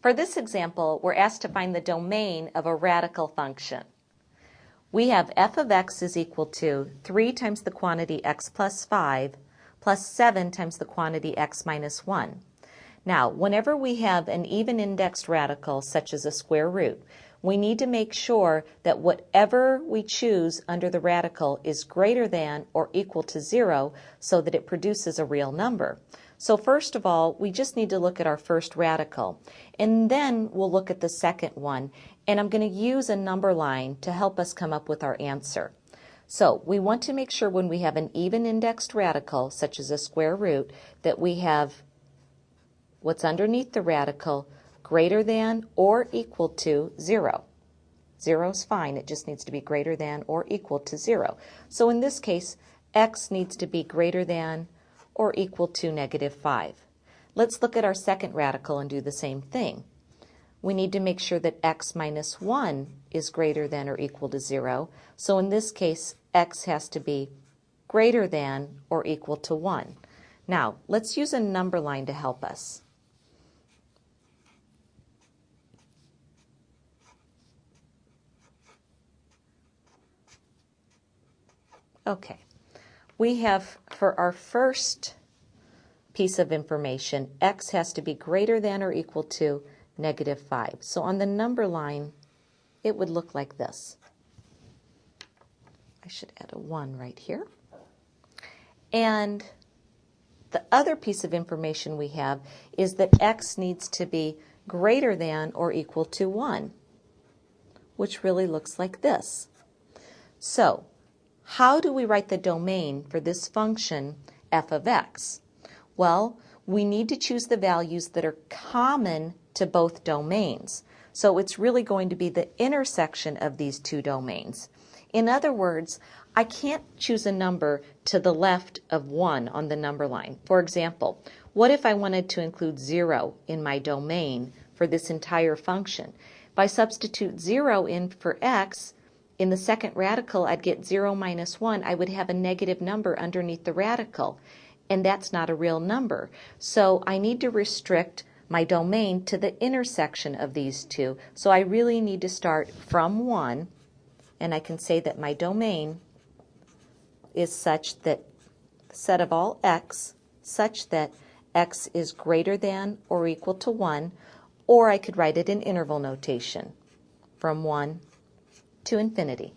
For this example, we're asked to find the domain of a radical function. We have f of x is equal to 3 times the quantity x plus 5 plus 7 times the quantity x minus 1. Now, whenever we have an even-indexed radical, such as a square root, we need to make sure that whatever we choose under the radical is greater than or equal to 0 so that it produces a real number. So first of all, we just need to look at our first radical, and then we'll look at the second one, and I'm going to use a number line to help us come up with our answer. So we want to make sure when we have an even-indexed radical, such as a square root, that we have what's underneath the radical greater than or equal to 0. 0 is fine, it just needs to be greater than or equal to 0. So in this case, x needs to be greater than or equal to -5. Let's look at our second radical and do the same thing. We need to make sure that x minus 1 is greater than or equal to 0. So in this case, x has to be greater than or equal to 1. Now, let's use a number line to help us. Okay, we have for our first piece of information, x has to be greater than or equal to -5. So on the number line, it would look like this. I should add a 1 right here. And the other piece of information we have is that x needs to be greater than or equal to 1, which really looks like this. So, how do we write the domain for this function f of x? Well, we need to choose the values that are common to both domains. So it's really going to be the intersection of these two domains. In other words, I can't choose a number to the left of 1 on the number line. For example, what if I wanted to include 0 in my domain for this entire function? If I substitute 0 in for x, in the second radical, I'd get 0 minus 1. I would have a negative number underneath the radical, and that's not a real number. So I need to restrict my domain to the intersection of these two. So I really need to start from 1, and I can say that my domain is such that set of all x, such that x is greater than or equal to 1, or I could write it in interval notation from 1 to infinity.